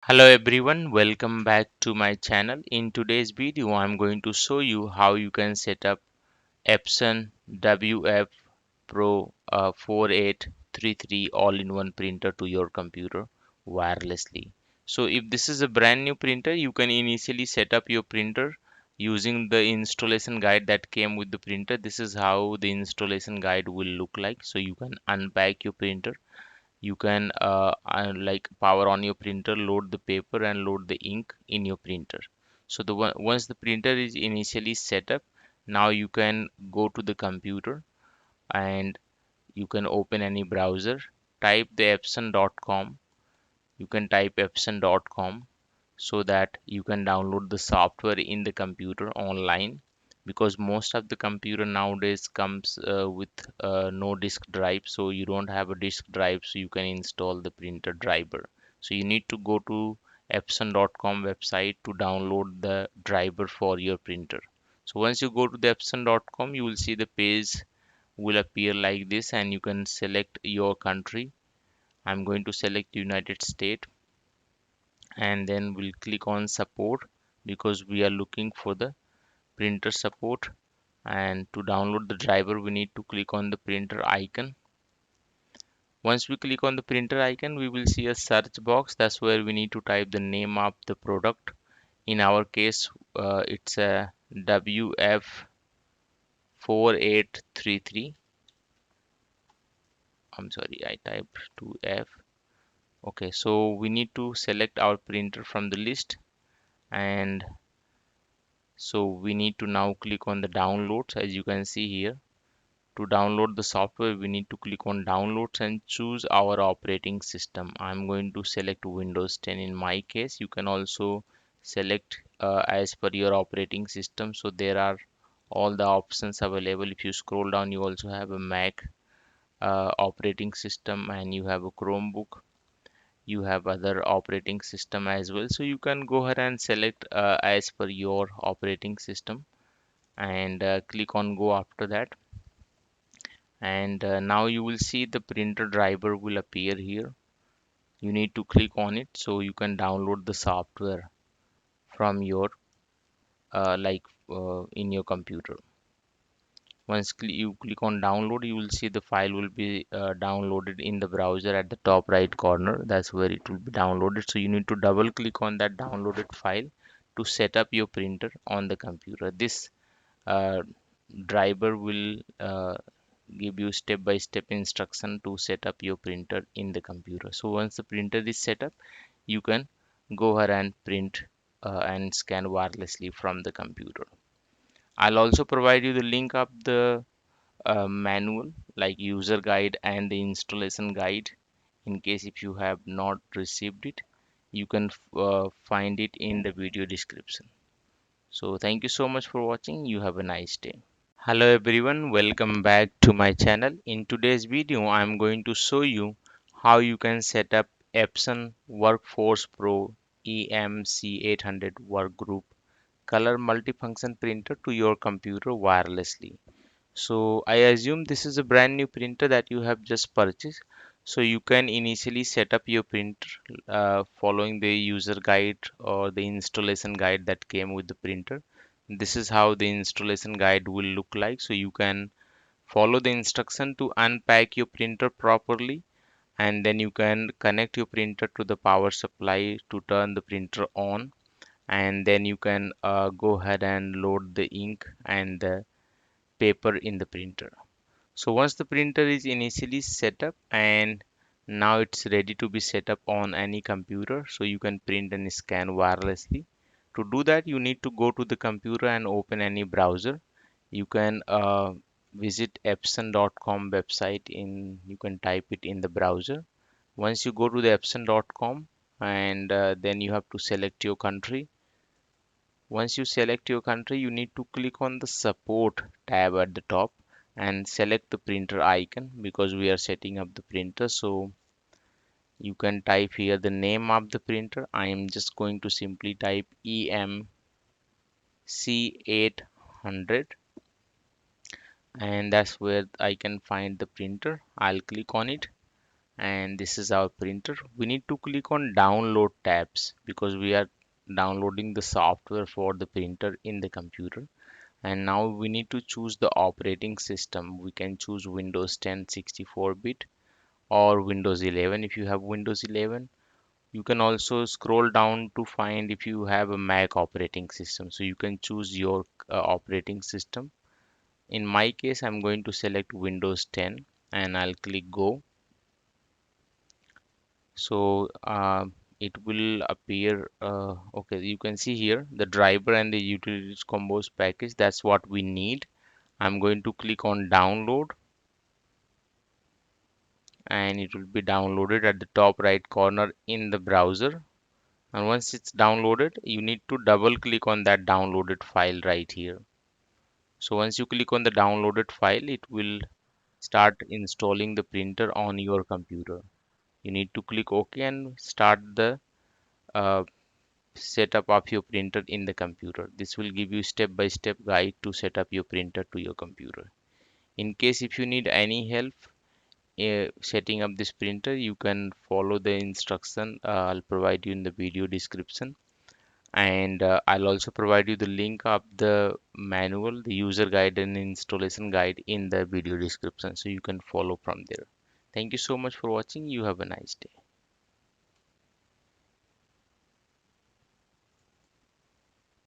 Hello everyone, welcome back to my channel. In today's video, I'm going to show you how you can set up Epson WF Pro 4833 all-in-one printer to your computer wirelessly. So if this is a brand new printer, you can initially set up your printer using the installation guide that came with the printer. This is how the installation guide will look like. So you can unpack your printer, you can like power on your printer, load the paper and load the ink in your printer. So once the printer is initially set up, now you can go to the computer and you can open any browser, type the epson.com. You can type epson.com so that you can download the software in the computer online, because most of the computer nowadays comes with no disk drive, so you don't have a disk drive, so you can install the printer driver. So you need to go to epson.com website to download the driver for your printer. So once you go to the epson.com, you will see the page will appear like this and you can select your country. I'm going to select United States and then we'll click on support because we are looking for the printer support. And to download the driver, we need to click on the printer icon. Once we click on the printer icon, we will see a search box. That's where we need to type the name of the product. In our case, it's a WF4833. I'm sorry, I typed 2F. Okay, so we need to select our printer from the list, and so we need to now click on the downloads. As you can see here, to download the software, we need to click on downloads and choose our operating system. I'm going to select Windows 10 in my case. You can also select as per your operating system. So there are all the options available. If you scroll down, you also have a Mac operating system, and you have a Chromebook. You have other operating system as well. So you can go ahead and select as per your operating system and click on go after that. And now you will see the printer driver will appear here. You need to click on it so you can download the software from your in your computer. Once you click on download, you will see the file will be downloaded in the browser at the top right corner. That's where it will be downloaded. So you need to double click on that downloaded file to set up your printer on the computer. This uh, driver will give you step by step instruction to set up your printer in the computer. So once the printer is set up, you can go ahead and print and scan wirelessly from the computer. I'll also provide you the link of the manual, like user guide and the installation guide. In case if you have not received it, you can find it in the video description. So thank you so much for watching. You have a nice day. Hello everyone, welcome back to my channel. In today's video, I'm going to show you how you can set up Epson Workforce Pro EM C800 workgroup color multifunction printer to your computer wirelessly. So I assume this is a brand new printer that you have just purchased. So you can initially set up your printer following the user guide or the installation guide that came with the printer. This is how the installation guide will look like. So you can follow the instruction to unpack your printer properly, and then you can connect your printer to the power supply to turn the printer on, and then you can go ahead and load the ink and the paper in the printer. So once the printer is initially set up and now it's ready to be set up on any computer, so you can print and scan wirelessly. To do that, you need to go to the computer and open any browser. You can visit epson.com website. You can type it in the browser. Once you go to the epson.com, and then you have to select your country. Once you select your country, you need to click on the support tab at the top and select the printer icon because we are setting up the printer. So you can type here the name of the printer. I am just going to simply type EMC800, and that's where I can find the printer. I'll click on it and this is our printer. We need to click on download tabs because we are downloading the software for the printer in the computer. And now we need to choose the operating system. We can choose Windows 10 64-bit or Windows 11 if you have Windows 11. You can also scroll down to find if you have a Mac operating system. So you can choose your operating system. In my case, I'm going to select Windows 10 and I'll click go. So it will appear, okay, you can see here the driver and the utilities combos package. That's what we need. I'm going to click on download and it will be downloaded at the top right corner in the browser. And once it's downloaded, you need to double click on that downloaded file right here. So once you click on the downloaded file, it will start installing the printer on your computer. You need to click OK and start the uh, setup of your printer in the computer. This will give you step-by-step guide to set up your printer to your computer. In case if you need any help setting up this printer, you can follow the instruction. I'll provide you in the video description, and I'll also provide you the link of the manual, the user guide and installation guide in the video description, so you can follow from there. Thank you so much for watching. You have a nice day.